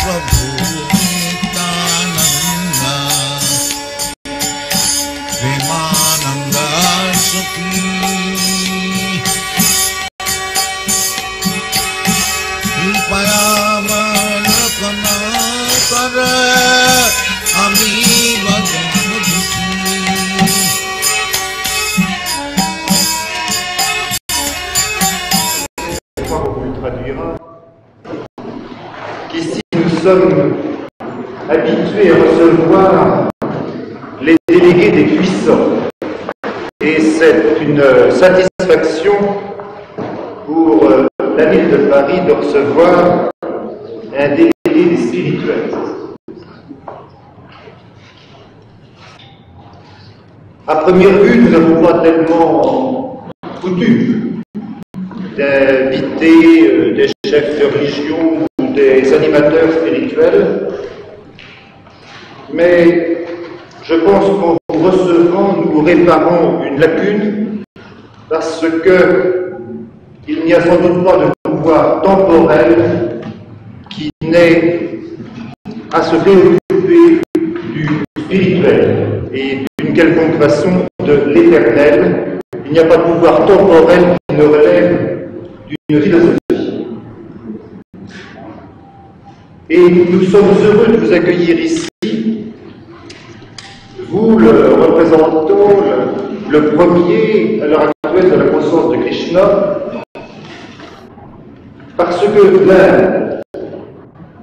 Prabhu Nityananda Premananda Sukhi Kripaya Malakana Kare Ami Bhajan Qu'ici nous sommes habitués à recevoir les délégués des puissants. Et c'est une satisfaction pour la ville de Paris de recevoir un délégué des spirituels. À première vue, nous n'avons pas tellement coutume d'inviter des chefs de religion ou des animateurs spirituels, mais je pense qu'en vous recevant, nous réparons une lacune, parce que il n'y a sans doute pas de pouvoir temporel qui n'ait à se préoccuper du spirituel et d'une quelconque façon de l'éternel. Il n'y a pas de pouvoir temporel qui ne relève d'une philosophie. Et nous sommes heureux de vous accueillir ici, vous, le représentant, le premier à l'heure actuelle de la conscience de Krishna, parce que l'Inde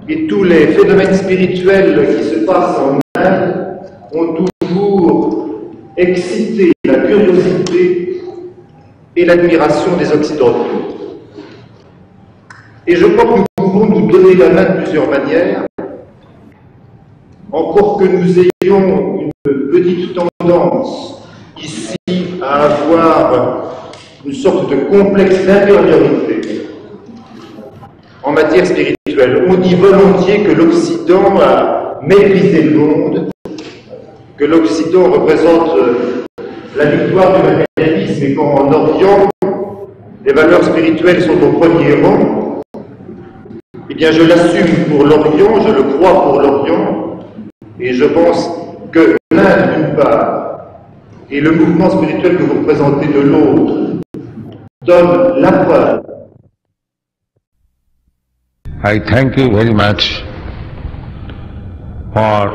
et tous les phénomènes spirituels qui se passent en Inde ont toujours excité la curiosité et l'admiration des Occidentaux. Et je crois que nous pouvons nous donner la main de plusieurs manières, encore que nous ayons une petite tendance ici à avoir une sorte de complexe d'infériorité en matière spirituelle. On dit volontiers que l'Occident a méprisé le monde, que l'Occident représente la victoire du matérialisme et qu'en Orient, les valeurs spirituelles sont au premier rang. Eh bien, je l'assume pour l'Orient, je le crois pour l'Orient, et je pense que l'Inde d'une part et le mouvement spirituel que vous représentez de l'autre donnent la preuve. I thank you very much for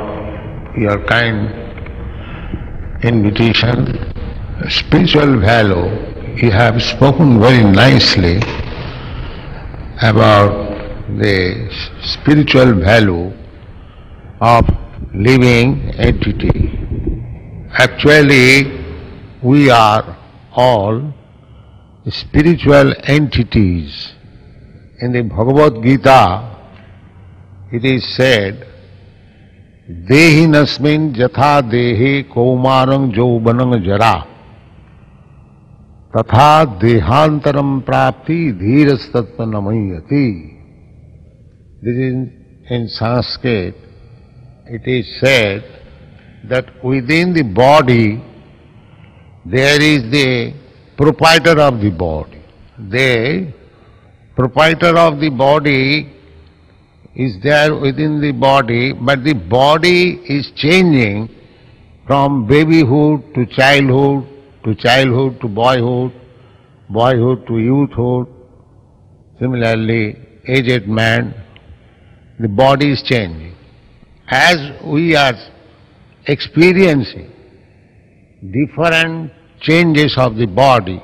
your kind invitation. Spiritual value, you have spoken very nicely about the spiritual value of living entity. Actually, we are all spiritual entities. In the Bhagavad-Gītā, it is said, Dehi nasmin jatha dehe kaumarang jaubanang jara tatha dehantaram prapti dhirastatva namayati. This is in Sanskrit. It is said that within the body there is the proprietor of the body. The proprietor of the body is there within the body, but the body is changing from babyhood to childhood to boyhood, boyhood to youthhood. Similarly, aged man, the body is changing. As we are experiencing different changes of the body,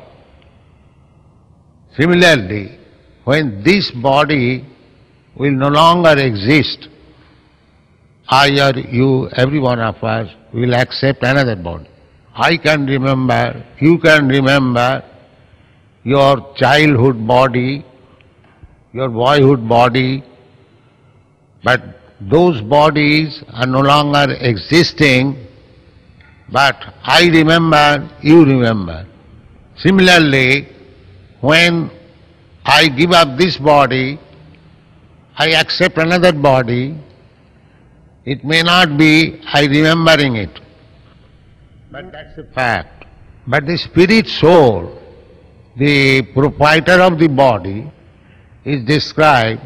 similarly, when this body will no longer exist, I or you, every one of us, will accept another body. I can remember, you can remember your childhood body, your boyhood body, but those bodies are no longer existing, but I remember, you remember. Similarly, when I give up this body, I accept another body, it may not be I remembering it, but that's a fact. But the spirit soul, the proprietor of the body, is described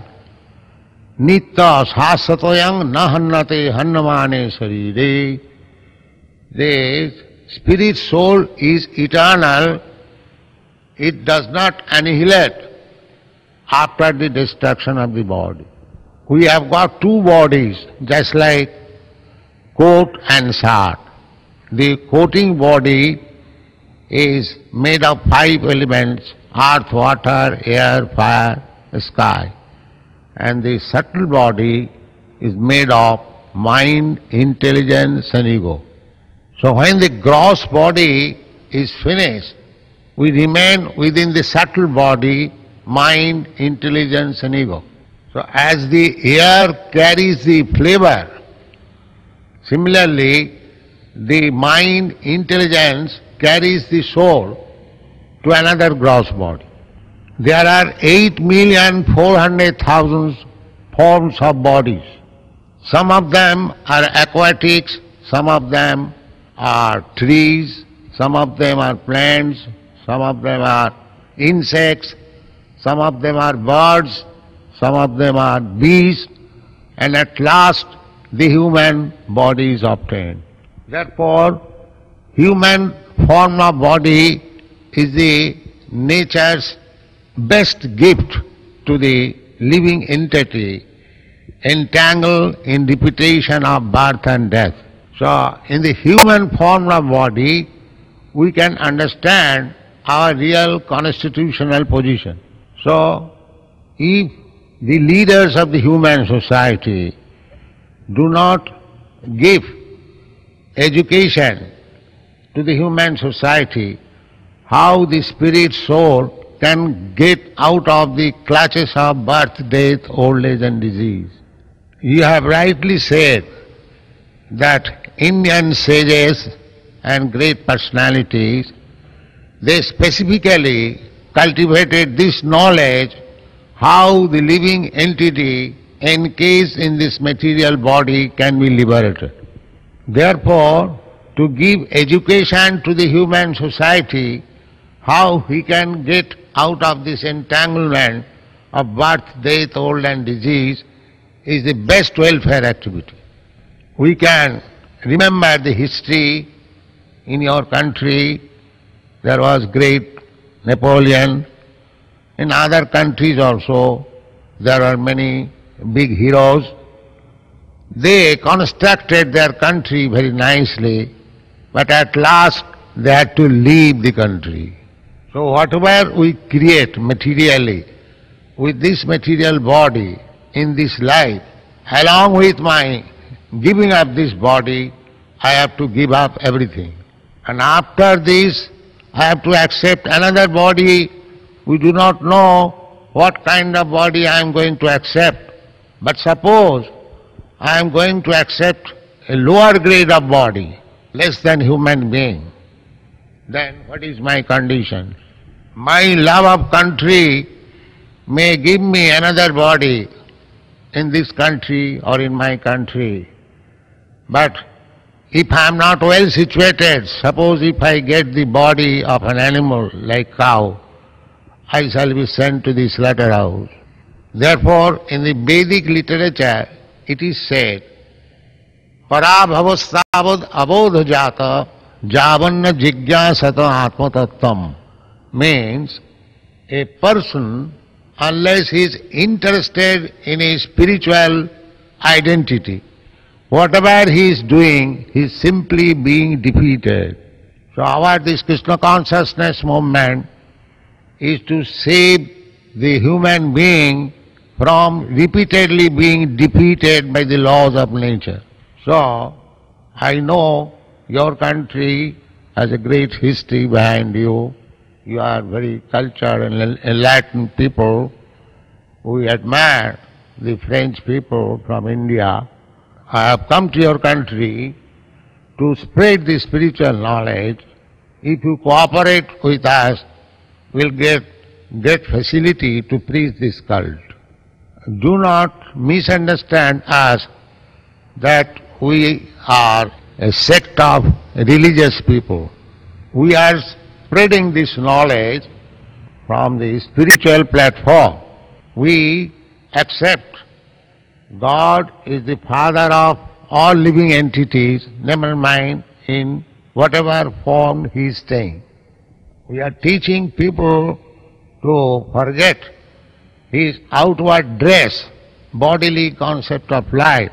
Nitya sasatoyang na hannate hannamane sarire. The spirit soul is eternal. It does not annihilate after the destruction of the body. We have got two bodies, just like coat and shirt. The coating body is made of 5 elements: earth, water, air, fire, sky. And the subtle body is made of mind, intelligence and ego. So when the gross body is finished, we remain within the subtle body, mind, intelligence and ego. So as the air carries the flavor, similarly the mind, intelligence carries the soul to another gross body. There are 8,400,000 forms of bodies. Some of them are aquatics, some of them are trees, some of them are plants, some of them are insects, some of them are birds, some of them are beasts, and at last the human body is obtained. Therefore, human form of body is the nature's best gift to the living entity, entangled in repetition of birth and death. So, in the human form of body, we can understand our real constitutional position. So, if the leaders of the human society do not give education to the human society, how the spirit soul can get out of the clutches of birth, death, old age and disease. You have rightly said that Indian sages and great personalities, they specifically cultivated this knowledge how the living entity encased in this material body can be liberated. Therefore, to give education to the human society, how he can get out of this entanglement of birth, death, old and disease is the best welfare activity. We can remember the history in your country. There was great Napoleon. In other countries also there are many big heroes. They constructed their country very nicely, but at last they had to leave the country. So whatever we create materially with this material body in this life, along with my giving up this body, I have to give up everything. And after this, I have to accept another body. We do not know what kind of body I am going to accept. But suppose I am going to accept a lower grade of body, less than human being, then what is my condition? My love of country may give me another body in this country or in my country. But if I am not well situated, suppose if I get the body of an animal like cow, I shall be sent to the slaughterhouse. Therefore, in the Vedic literature, it is said, Parabhavastavad abodhajata javanna jigyasata atmatattvam, means a person, unless he is interested in his spiritual identity, whatever he is doing, he is simply being defeated. So our this Krishna consciousness movement is to save the human being from repeatedly being defeated by the laws of nature. So I know your country has a great history behind you. You are very cultured and enlightened people. We admire the French people from India. I have come to your country to spread the spiritual knowledge. If you cooperate with us, we'll get great facility to preach this cult. Do not misunderstand us that we are a sect of religious people. We are spreading this knowledge from the spiritual platform. We accept God is the father of all living entities, never mind in whatever form he is staying. We are teaching people to forget his outward dress, bodily concept of life.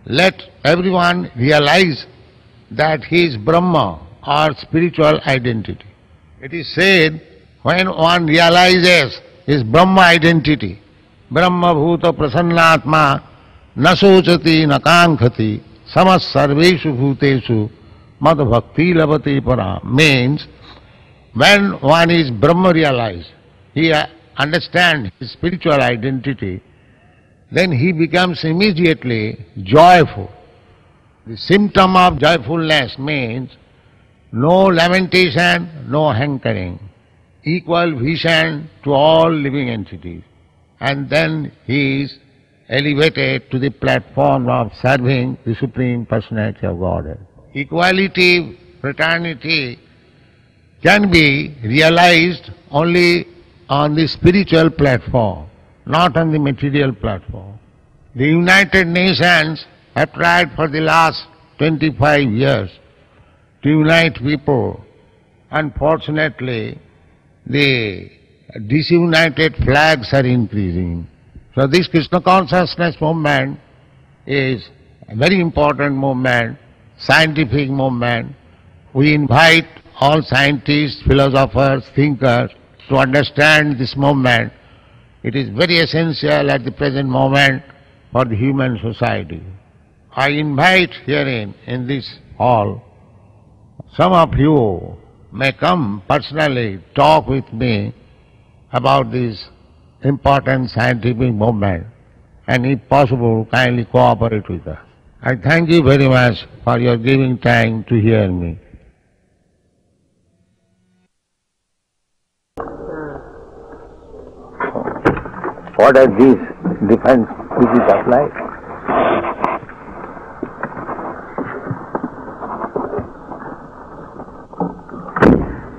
Let everyone realize that he is Brahma or spiritual identity. It is said, when one realizes his Brahma identity, Brahma bhuta prasannatma na sochati na kankhati samas sarveshu bhuteshu mad bhakti labati para, means when one is Brahma realized, he understands his spiritual identity, then he becomes immediately joyful. The symptom of joyfulness means no lamentation, no hankering, equal vision to all living entities. And then he is elevated to the platform of serving the Supreme Personality of Godhead. Equality, fraternity can be realized only on the spiritual platform, not on the material platform. The United Nations have tried for the last 25 years to unite people. Unfortunately, the disunited flags are increasing. So this Krishna consciousness movement is a very important movement, scientific movement. We invite all scientists, philosophers, thinkers to understand this movement. It is very essential at the present moment for the human society. I invite herein, in this hall, some of you may come personally, talk with me about this important scientific movement, and if possible, kindly cooperate with us. I thank you very much for your giving time to hear me. What are these different species of life?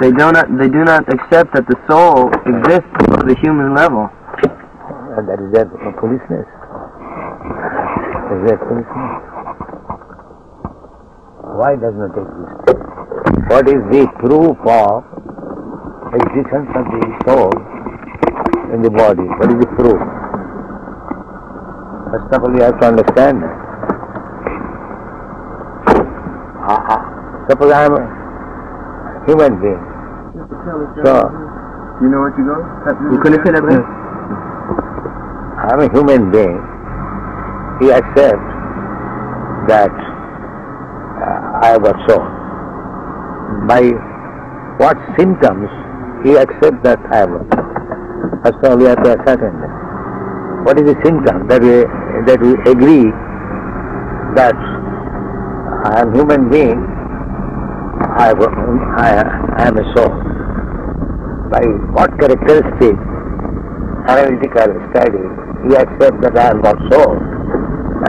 They do not accept that the soul exists on the human level. And that is their foolishness. Is their foolishness. Why does not exist? What is the proof of existence of the soul in the body? What is the proof? First of all, you have to understand that. Suppose I am a human being. So, you know what you go? You couldn't say that, man? I am a human being. He accepts that I have got soul. By what symptoms he accepts that I have got soul? First of all, we have to ascertain that. What is the symptom that we agree that I am a human being, I am a soul? By what characteristic, analytical study, he accepts that I have got soul,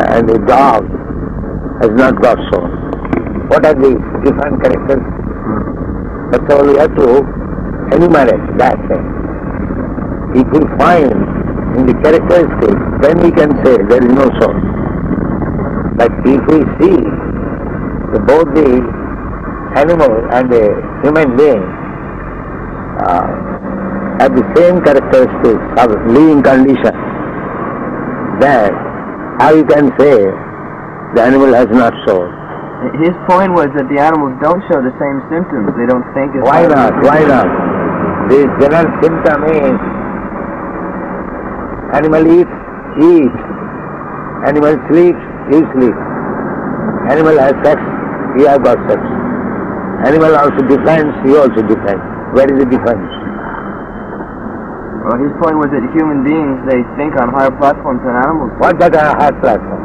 and the dog has not got soul. What are the different characteristics? First of all, we have to enumerate that thing. If we find in the characteristics, then we can say there is no soul. But if we see both the animal and the human being have the same characteristics of living condition, then how you can say the animal has not soul? His point was that the animals don't show the same symptoms. They don't think it's... Why not? Why not? The general symptom is animal eats, he eats. Animal sleeps, he sleeps. Animal has sex, he has got sex. Animal also defends, he also defends. Where is the difference? Well, his point was that human beings, they think on higher platforms than animals. What that are higher platform?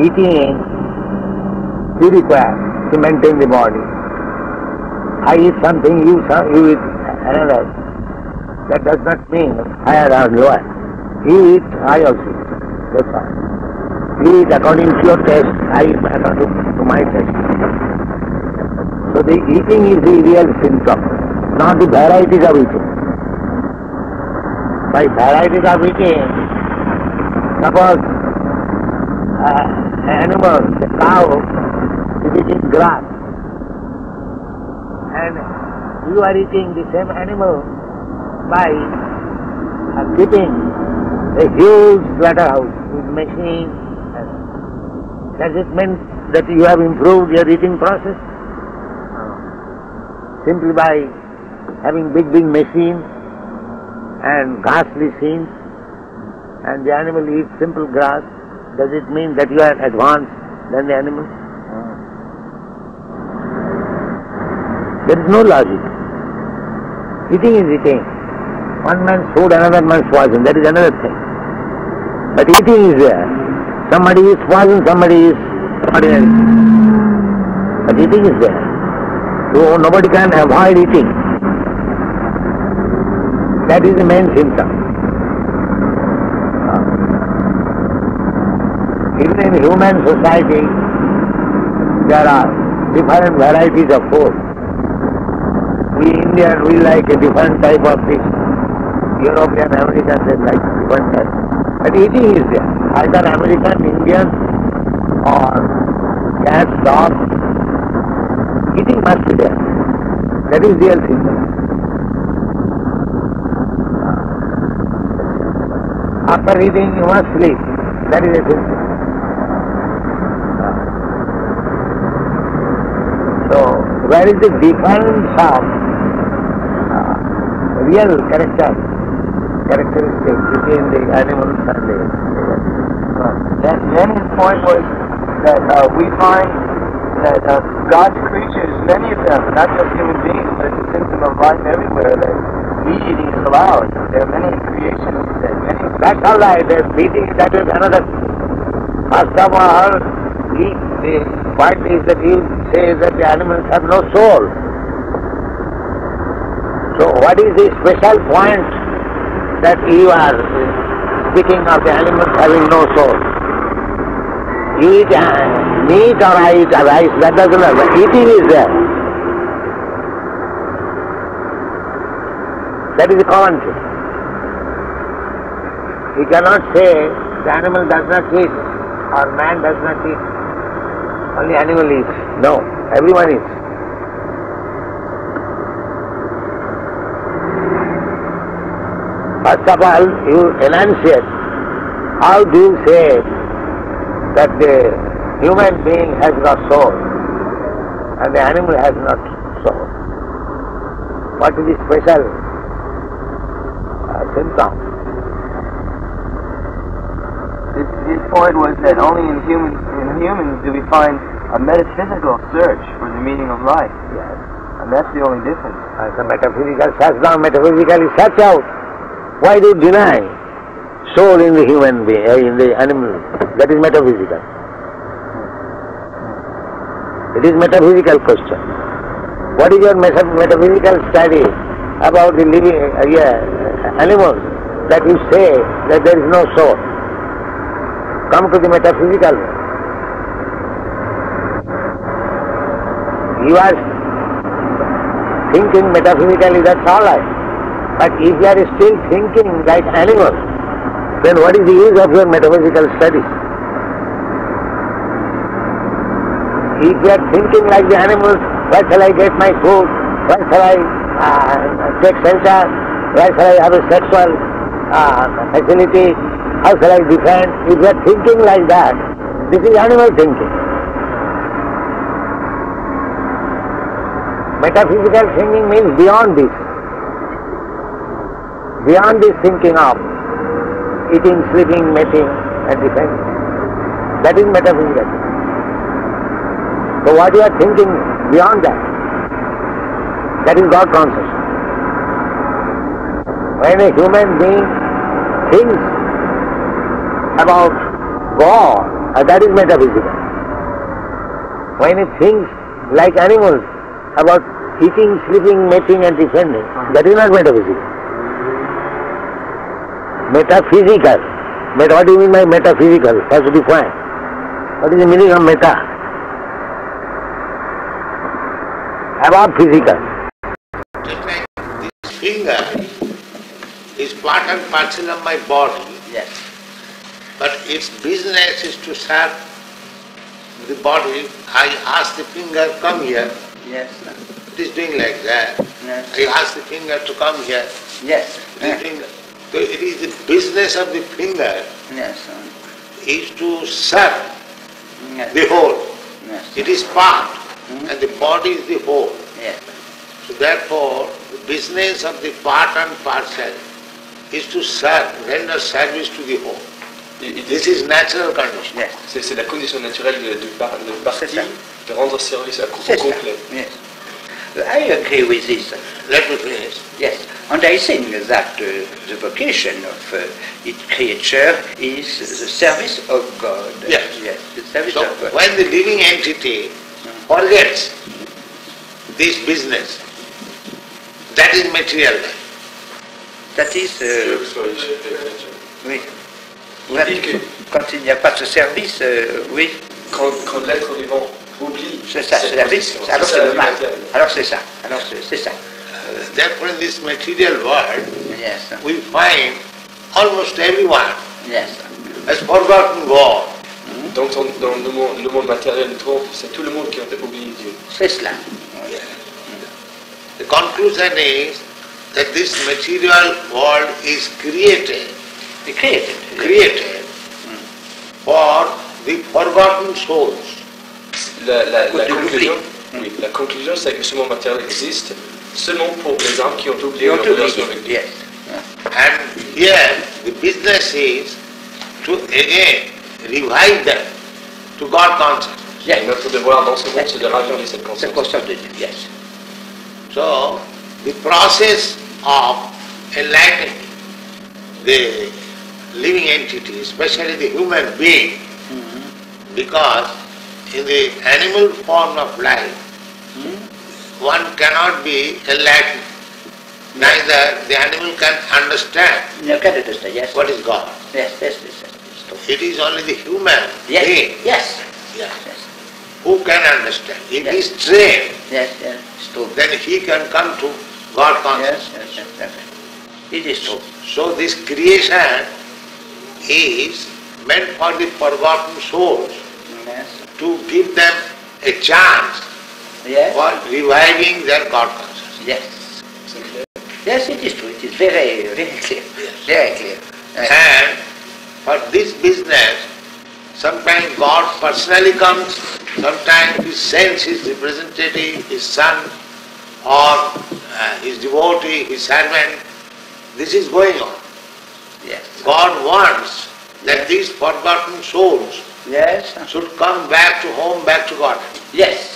Eating purifies to maintain the body. I eat something, you eat another. That does not mean higher or lower. You eat, I also eat. That's all. You eat according to your taste, I eat according to my taste. So the eating is the real symptom, not the varieties of eating. By varieties of eating, Suppose an animal, a cow, is eating grass, and you are eating the same animal by keeping a huge slaughterhouse with machine. Does it mean that you have improved your eating process? Simply by having big machine and ghastly scenes, and the animal eats simple grass, does it mean that you are advanced than the animal? There is no logic. Eating is eating. One man's food, another man's poison, that is another thing. But eating is there. Somebody is poison, somebody is ordinary. But eating is there. So nobody can avoid eating. That is the main symptom. Even in human society, there are different varieties of food. We Indians, we like a different type of fish. European, Americans, they like different type. But eating is there. Either American, Indian, or cat, dog. Eating must be there. That is real symptom. After eating, you must sleep. That is a symptom. So, where is the difference of real characteristics between the animals and the Then his point was that we find that God's creatures, many of them, not just human beings, but it's a symptom of life everywhere, that meat eating is allowed. There are many creations that many... That's all right, meeting, that is another. First of all, the point is that you say that the animals have no soul. So what is the special point that you are speaking of the animals having no soul? You eat meat or I eat rice, that doesn't matter. Eating is there. That is the common thing. You cannot say the animal does not eat or man does not eat. Only animal eats. No, everyone eats. First of all, you enunciate. How do you say that the human being has got soul and the animal has not soul? What is the special symptom? His point was that only in humans do we find a metaphysical search for the meaning of life. Yes. And that's the only difference. The metaphysical search down, metaphysically search out. Why do you deny soul in the human being, in the animal? That is metaphysical. It is metaphysical question. What is your metaphysical study about the living animals that you say that there is no soul? Come to the metaphysical. You are thinking metaphysically, that's all right. But if you are still thinking like animals, then what is the use of your metaphysical studies? If you are thinking like the animals, where shall I get my food? Where shall I take shelter? Where shall I have a sexual facility? How shall I defend? If you are thinking like that, this is animal thinking. Metaphysical thinking means beyond this. Beyond this thinking of eating, sleeping, mating and defending. That is metaphysical. So what you are thinking beyond that, that is God consciousness. When a human being thinks about God, that is metaphysical. When he thinks like animals about eating, sleeping, mating and defending, that is not metaphysical. Metaphysical. What do you mean by metaphysical? Has to define. What is the meaning of meta? Above physical. Just like this finger is part and parcel of my body. Yes. but its business is to serve the body. I ask the finger, come here. Yes. It is doing like that. Yes. I ask the finger to come here. Yes. The finger. So it is the business of the finger Yes. is to serve Yes. the whole. Yes. It is part, and the body is the whole. Yes. So therefore, the business of the part and parcel is to serve, render service to the whole. This is natural condition. Yes. C'est la condition naturelle de partie, C'est ça. de rendre service à C'est ça. complet. Yes. I agree with this. Let me finish. Yes. And I think that the vocation of its creature is the service of God. Yes. Yes. The service So of God. when the living entity forgets this business, that is material life. That is. Oui. Quand il n'y a pas de ce service, oui. Quand l'être vivant oublie, C'est ça, c'est la vie. Alors c'est le mal. Alors c'est ça. Alors c'est ça. Therefore in this material world, Yes. we find almost everyone Yes. has forgotten God. Donc dans le monde matériel, c'est tout le monde qui a oublié Dieu. C'est cela. The conclusion is that this material world is created Created. for the forgotten souls. La conclusion, c'est que ce monde matériel existe seulement pour les âmes qui ont oublié leur relation avec Dieu. Yes. And here the business is to again revive them to God consciousness. Et notre devoir dans ce monde, c'est de raviver cette C'est conscience. conscience de Dieu. Yes. So the process of enlightening the living entity, especially the human being, because in the animal form of life, one cannot be enlightened. Neither the animal can understand No can understand. Yes. what is God. Yes. It is only the human Yes. being Yes. yeah, Yes. who can understand. If he Yes. is trained, Yes. Yes. It's true. then he can come to God Yes. consciousness. Yes. It is true. So this creation is meant for the forgotten souls Yes. to give them a chance Yes. for reviving their God consciousness. Yes. Yes, it is true. It is very, very clear. Very clear. And for this business, sometimes God personally comes, sometimes He sends His representative, His son, or His devotee, His servant. This is going on. Yes. God wants that these forgotten souls Yes. should come back to home, back to God. Yes.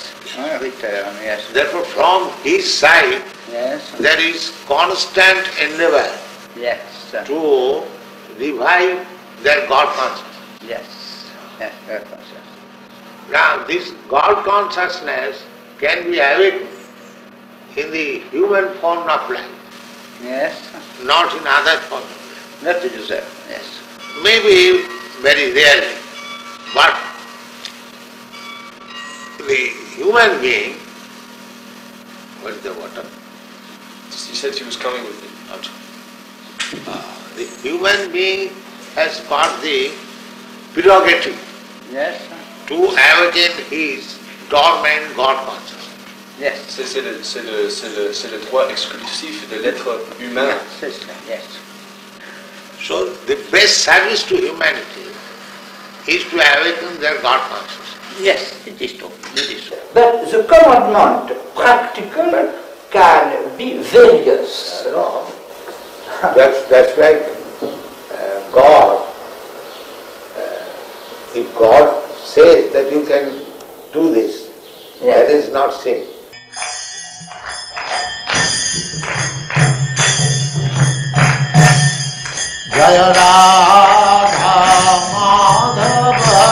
Return. Yes. Therefore, from His side, Yes. there is constant endeavor Yes. to revive their God consciousness. Yes. Yes. Very conscious. Now, this God consciousness can be awakened in the human form of life, Yes. not in other forms. Not to deserve. Yes. Maybe very rarely, but the human being, what is the water? He said he was coming with it. Also. The human being has got the prerogative Yes. to awaken his dormant God consciousness. Yes. C'est le droit exclusif de l'être humain. Yes. Yes. So the best service to humanity is to awaken their God consciousness. Yes. It is true. It is so. But the commandment practical can be various. No. That's like God. If God says that you can do this, that is not sin. Jaya Radha Madhava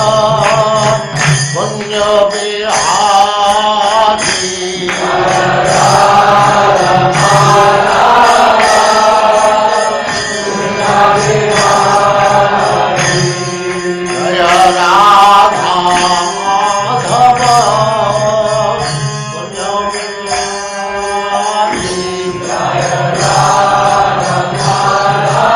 Punya Bihari Jaya Radha Madhava Punya Bihari Jaya Radha Madhava Punya Bihari Jaya Radha Madhava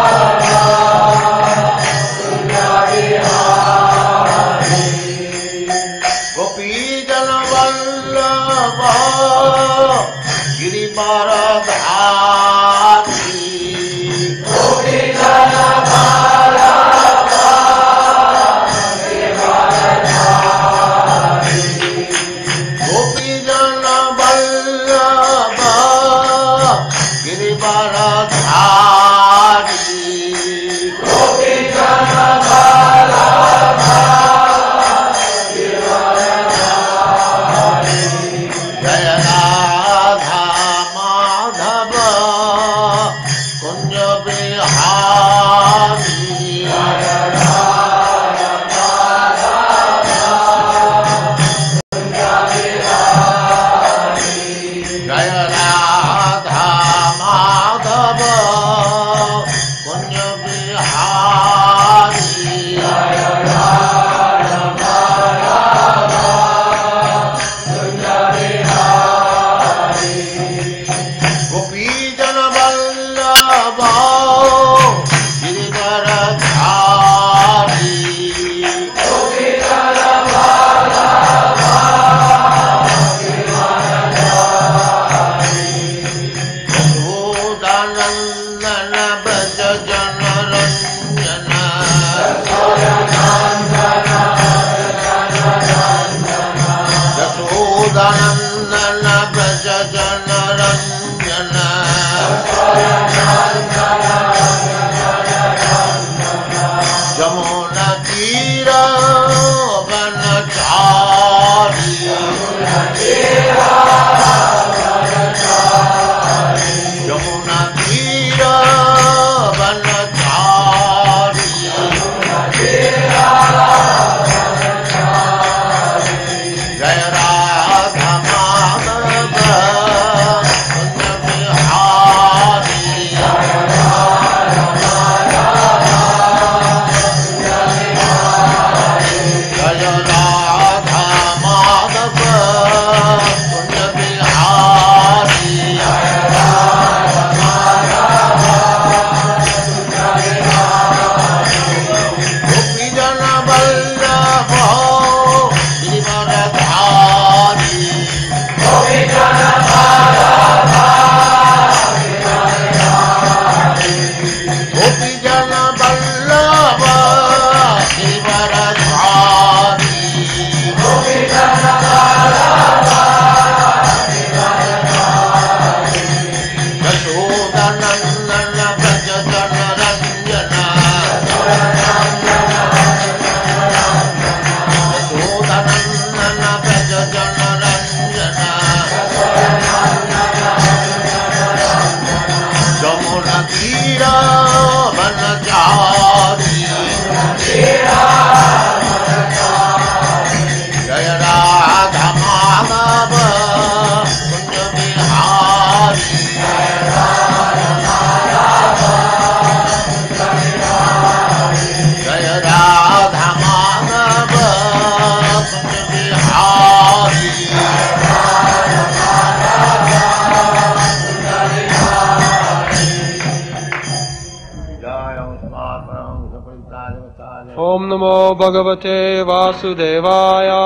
Om Namo Bhagavate Vasudevaya.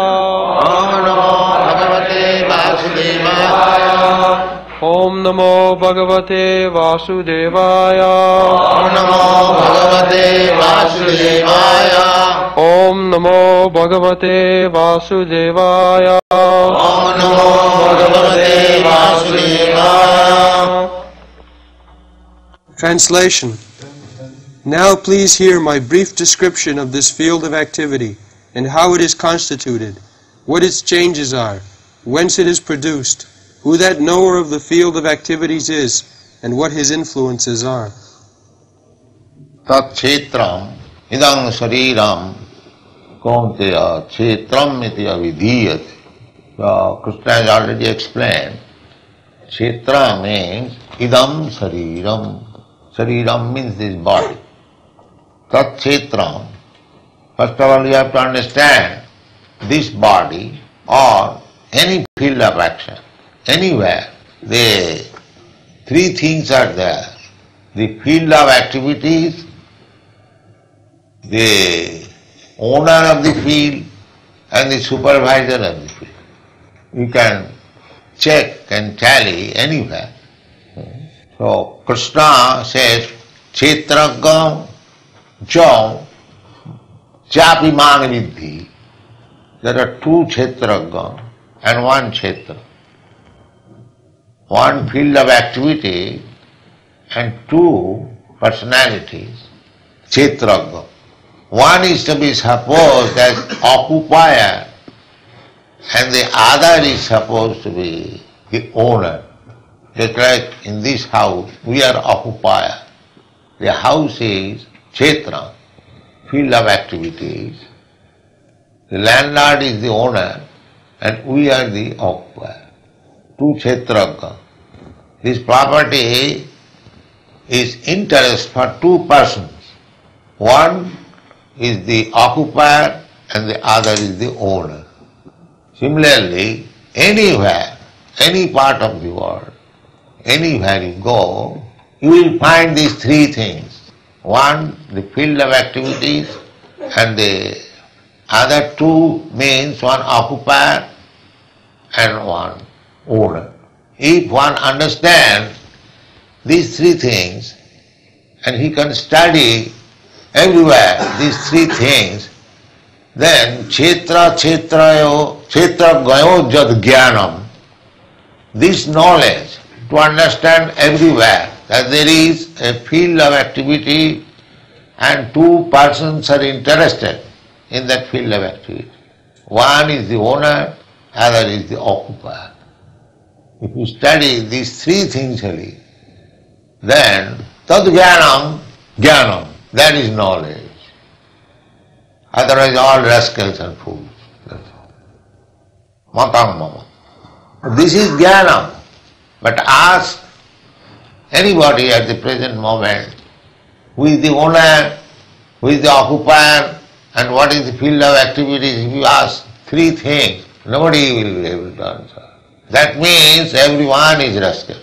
Om Namo Bhagavate Vasudevaya. Om Namo Bhagavate Vasudevaya. Om Namo Bhagavate Vasudevaya. Om Namo Bhagavate Vasudevaya. Om Namo Bhagavate Vasudevaya. Translation. Now please hear my brief description of this field of activity and how it is constituted, what its changes are, whence it is produced, who that knower of the field of activities is, and what his influences are. Tat kshetram idam shariram kaunteya kshetram iti avidhiyati. So Krishna has already explained. Kshetra means idam shariram. Shariram means this body. Tat kshetram. First of all, you have to understand this body or any field of action, anywhere, the three things are there. The field of activities, the owner of the field, and the supervisor of the field. You can check and tally anywhere. So Krishna says, Kshetragam jo chapi mang vidhi. There are two Kshetragam and one Kshetra. One field of activity and two personalities, Kshetragam. One is to be supposed as occupier and the other is supposed to be the owner. Just like in this house, we are occupier. The house is Kshetra, field of activities. The landlord is the owner and we are the occupier. Two Kshetragam. This property is interest for two persons. One is the occupier and the other is the owner. Similarly, anywhere, any part of the world, anywhere you go, you will find these three things. One, the field of activities, and the other two means one occupier and one owner. If one understands these three things, and he can study everywhere these three things, then Kshetra gayo jad jnanam, this knowledge to understand everywhere that there is a field of activity and two persons are interested in that field of activity. One is the owner, other is the occupier. If you study these three things only, then tad jnanam, jnanam, that is knowledge. Otherwise all rascals and fools. That's all. Matang mama. This is jnanam. But ask anybody at the present moment who is the owner, who is the occupier, and what is the field of activities. If you ask three things, nobody will be able to answer. That means everyone is rascal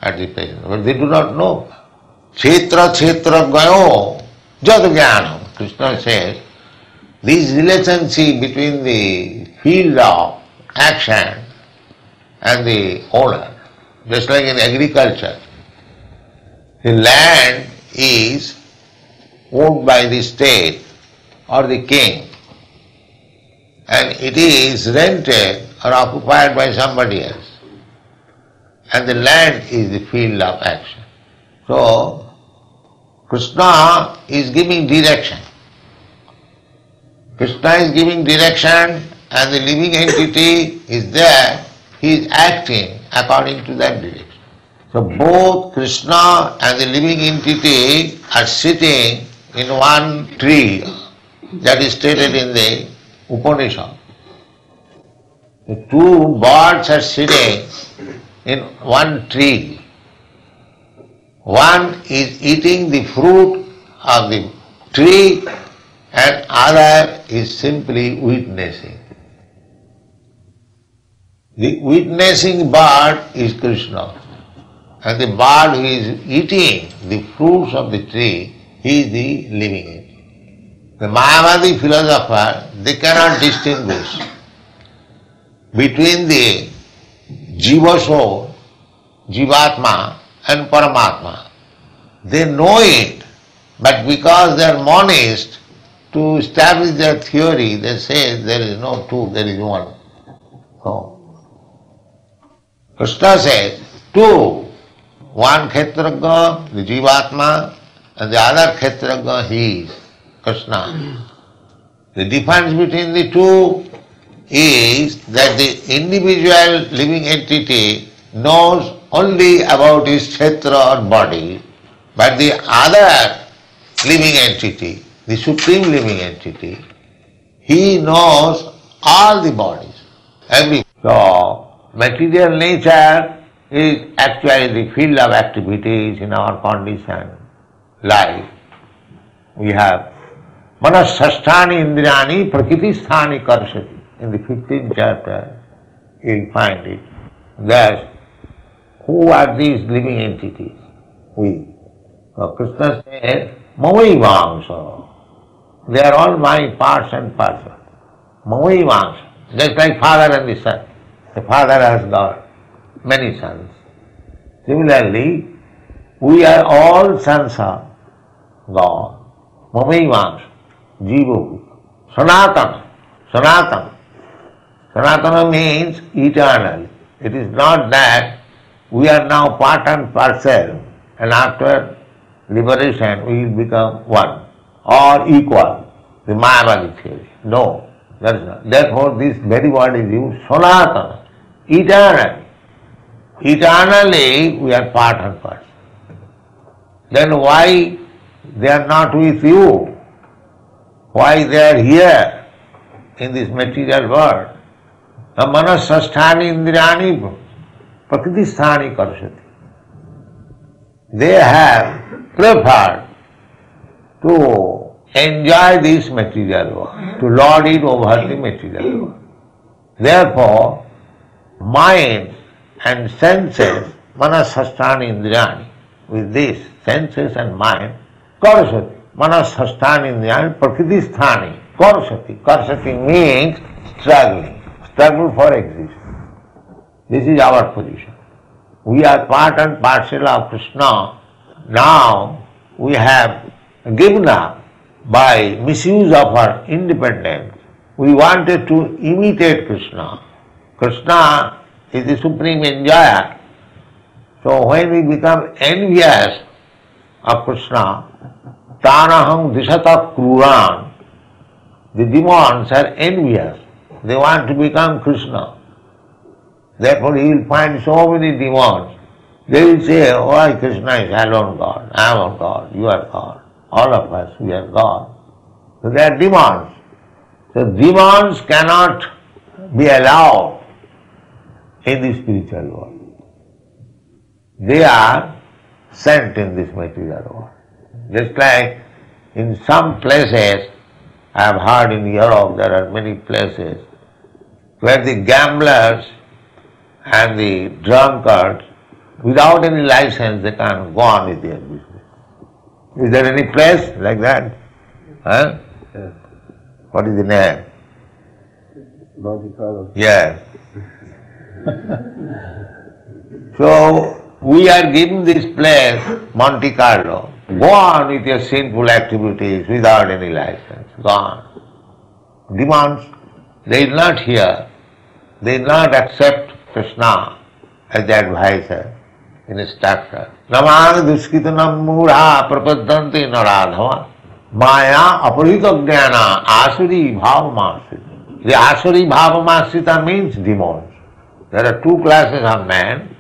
at the present, but they do not know. Kshetra gayo jad jnanam. Krishna says, this relationship between the field of action and the owner, just like in agriculture, the land is owned by the state or the king, and it is rented or occupied by somebody else, and the land is the field of action. So Krishna is giving direction. Krishna is giving direction and the living entity is there, he is acting according to that direction. So both Krishna and the living entity are sitting in one tree that is stated in the Upanishad. The two birds are sitting in one tree. One is eating the fruit of the tree and other is simply witnessing. The witnessing bird is Krishna, and the bird who is eating the fruits of the tree, he is the living entity. The Mayavadi philosopher, they cannot distinguish between the Jiva soul, Jivatma and Paramatma. They know it, but because they are monists, to establish their theory, they say there is no two, there is one. No. Krishna says, two. One Kshetraga, the Jivatma, and the other Kshetraga, he is Krishna. The difference between the two is that the individual living entity knows only about his Kshetra or body, but the other living entity, the supreme living entity, he knows all the bodies, every. So, material nature is actually the field of activities in our conditioned life. We have manasasthani indriyani prakritisthani karshati. In the 15th chapter, you will find it. That who are these living entities? We. So Krishna says, Mamaivamsa. They are all my parts and parcels. Mamaivamsa. Just like father and the son. The father has got many sons. Similarly, We are all sons of God. Mamaivansha, Jiva, Sanatana. Sanatana. Sanatana means eternal. It is not that we are now part and parcel and after liberation we will become one or equal, the Mayavadi theory. No, that is not. Therefore this very word is used, Sanatana, eternal. Eternally we are part and parcel. Then why they are not with you? Why they are here in this material world? Manasasthani indriyani prakritisthani karshati. They have preferred to enjoy this material world, to lord it over the material world. Therefore, mind and senses, manasasthani indriyani, with this senses and mind, karshati. Manasasthani indriyani prakritisthani karshati. Karshati means struggling. Struggle for existence. This is our position. We are part and parcel of Krishna. Now we have given up by misuse of our independence. We wanted to imitate Krishna. Krishna is the supreme enjoyer. So when we become envious of Krishna, tanaham dishata kruran, the demons are envious. They want to become Krishna. Therefore you will find so many demons. They will say, why Krishna is alone God, I am a God, you are God. All of us, we are God. So they are demons. So demons cannot be allowed in the spiritual world. They are sent in this material world. Just like in some places, I have heard in Europe there are many places where the gamblers and the drunkards, without any license, they can go on with their business. Is there any place like that? Huh? Yes. What is the name? Monte Carlo. Yes. So, we are given this place, Monte Carlo. Go on with your sinful activities without any license. Go on. Demons, they will not hear. They will not accept Krishna as the advisor, instructor. Namang duskitanam mudha prapadanti naradhava maya aparita jnana asuri bhavamasita. The asuri bhavamasita means demons. There are two classes of men,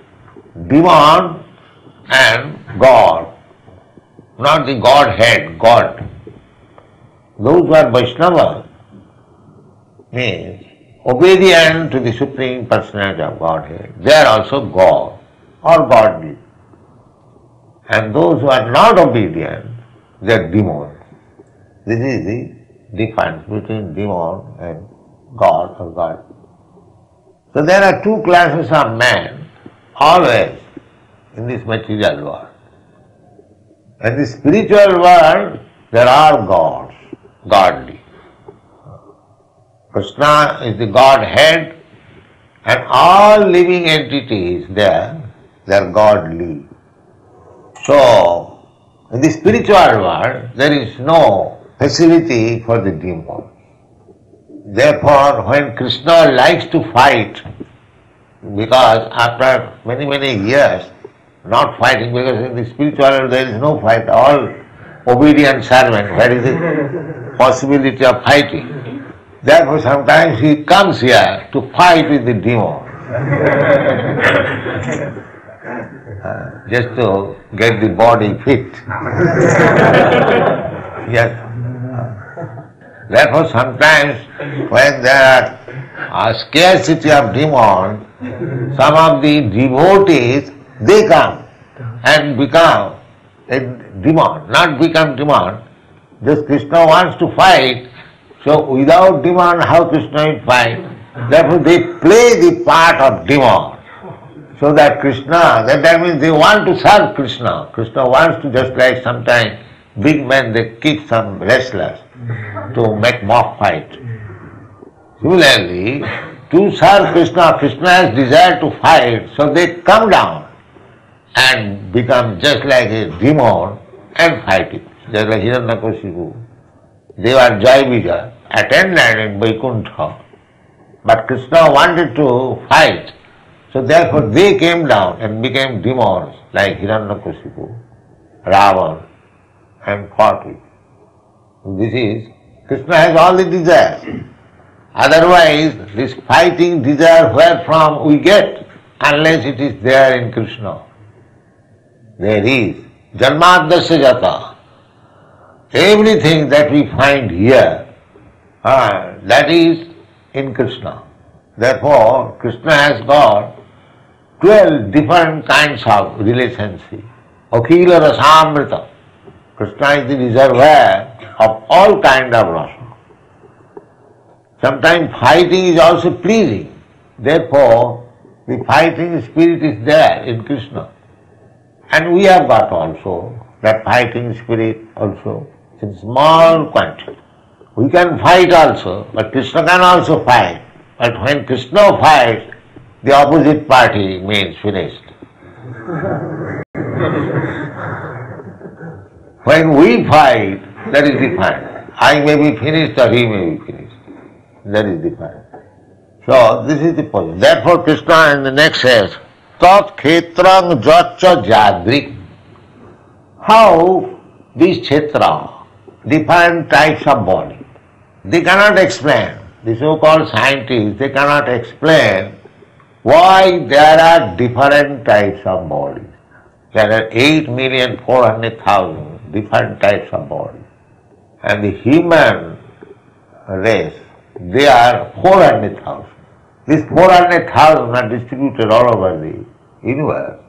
demon and God. Not the Godhead, God. Those who are Vaishnavas means obedient to the Supreme Personality of Godhead. They are also God or godly. And those who are not obedient, they are demons. This is the difference between demon and God or God. So there are two classes of men always in this material world. In the spiritual world, there are gods, godly. Krishna is the Godhead and all living entities there, they are godly. So, in the spiritual world, there is no facility for the demons. Therefore, when Krishna likes to fight, because after many, many years, not fighting, because in the spiritual world there is no fight, all obedient servant, where is the possibility of fighting? Therefore sometimes he comes here to fight with the demon. Just to get the body fit. Yes. Therefore sometimes when there are a scarcity of demons, some of the devotees, they come and become a demon, not become demon. Just Krishna wants to fight, so without demon, how Krishna will fight? Therefore they play the part of demon. So that Krishna, that means they want to serve Krishna. Krishna wants to, just like sometimes big men, they kick some wrestlers to make mock fight. Similarly, to serve Krishna, Krishna has desire to fight, so they come down and become just like a demon and fighting. Just like Hiranyakashipu. They were Jai attended in Vaikuntha, but Krishna wanted to fight. So therefore they came down and became demons like Hiranyakashipu, Ravan, and fought with. This is, Krishna has all the desires. Otherwise, this fighting desire where from we get, unless it is there in Krishna. There is. Janmadasya jata. Everything that we find here, that is in Krishna. Therefore, Krishna has got 12 different kinds of relationship. Qu'il, rasamrita. Krishna is the reservoir of all kind of rasa. Sometimes fighting is also pleasing. Therefore, the fighting spirit is there in Krishna. And we have got also that fighting spirit also in small quantity. We can fight also, but Krishna can also fight. But when Krishna fights, the opposite party means finished. When we fight, that is different. I may be finished or he may be finished. That is different. So this is the position. Therefore Krishna in the next says, Tat khetrang jatcha jadrik. How these kshetra, different types of body, they cannot explain. The so-called scientists, they cannot explain why there are different types of bodies. There are 8,400,000 different types of bodies. And the human race, they are 400,000. These 400,000 are distributed all over the universe.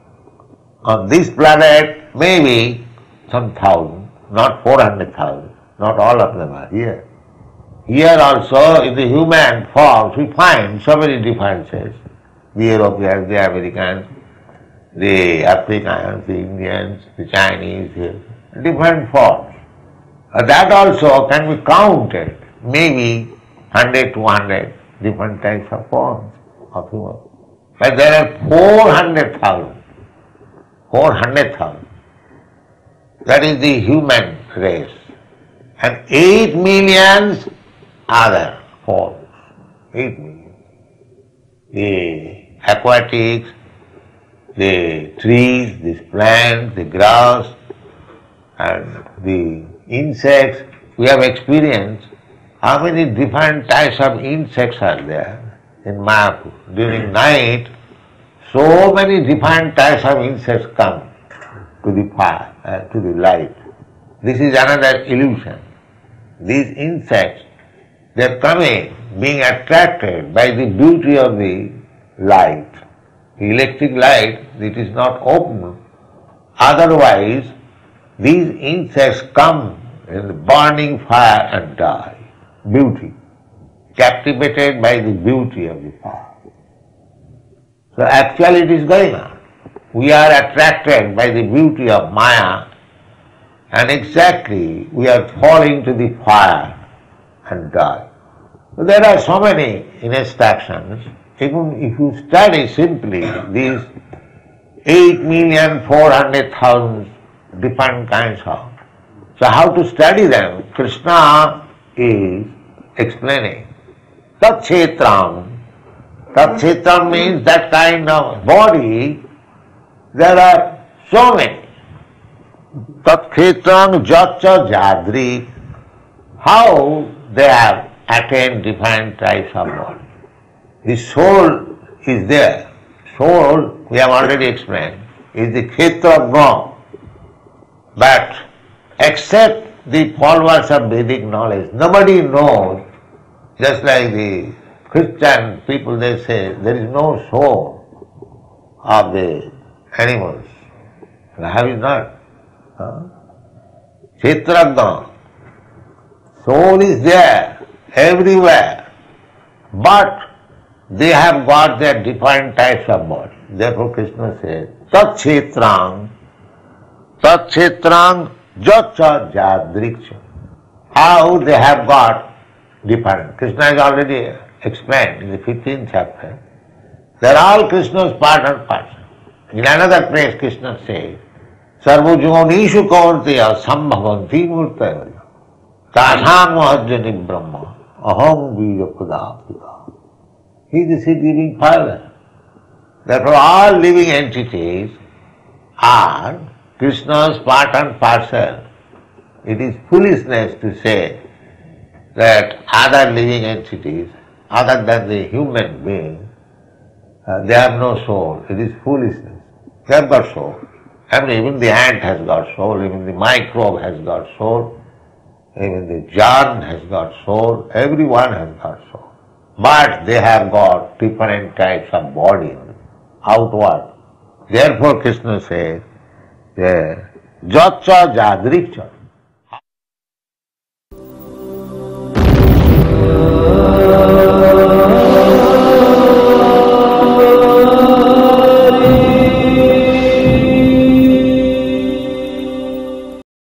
On this planet, maybe some thousand, not 400,000. Not all of them are here. Here also, in the human forms, we find so many differences. The Europeans, the Americans, the Africans, the Indians, the Chinese, different forms. That also can be counted, maybe 100, 200 different types of forms of human. But there are 400,000. 400,000. That is the human race. And 8 million other forms. 8 million. The aquatics, the trees, the plants, the grass, and the insects. We have experienced how many different types of insects are there in Mayapur. During night, so many different types of insects come to the fire, to the light. This is another illusion. These insects, they are coming, being attracted by the beauty of the light. The electric light, it is not open. Otherwise, these insects come in the burning fire and die. Beauty. Captivated by the beauty of the fire. So actually it is going on. We are attracted by the beauty of Maya, and exactly we are falling to the fire and die. So there are so many instructions. Even if you study simply these 8,400,000 different kinds of. So how to study them? Krishna is explaining. Tat kshetram. Tat kshetram means that kind of body. There are so many. Tat kshetram jatcha jadri. How they have attained different types of body. The soul is there. Soul, we have already explained, is the kshetra of God. But except the followers of Vedic knowledge, nobody knows, just like the Christian people, they say there is no soul of the animals. Have you not? Kshetragna. Soul is there, everywhere. But they have got their different types of body. Therefore Krishna says, Tat kshetrang jatcha jadriksha. How they have got different. Krishna has already explained in the 15th chapter. They are all Krishna's part and parcel. In another place Krishna says, Sarvajonishu kaunteya sambhavanti murtaya tasam mahajjani brahma aham bija pradapita. He is the seed-giving Father. Therefore all living entities are Krishna's part and parcel. It is foolishness to say that other living entities, other than the human being, they have no soul. It is foolishness. They have got soul. I mean, even the ant has got soul, even the microbe has got soul, even the germ has got soul, everyone has got soul. But they have got different types of body, outward. Therefore Krishna says, Jatcha Jadrikcha.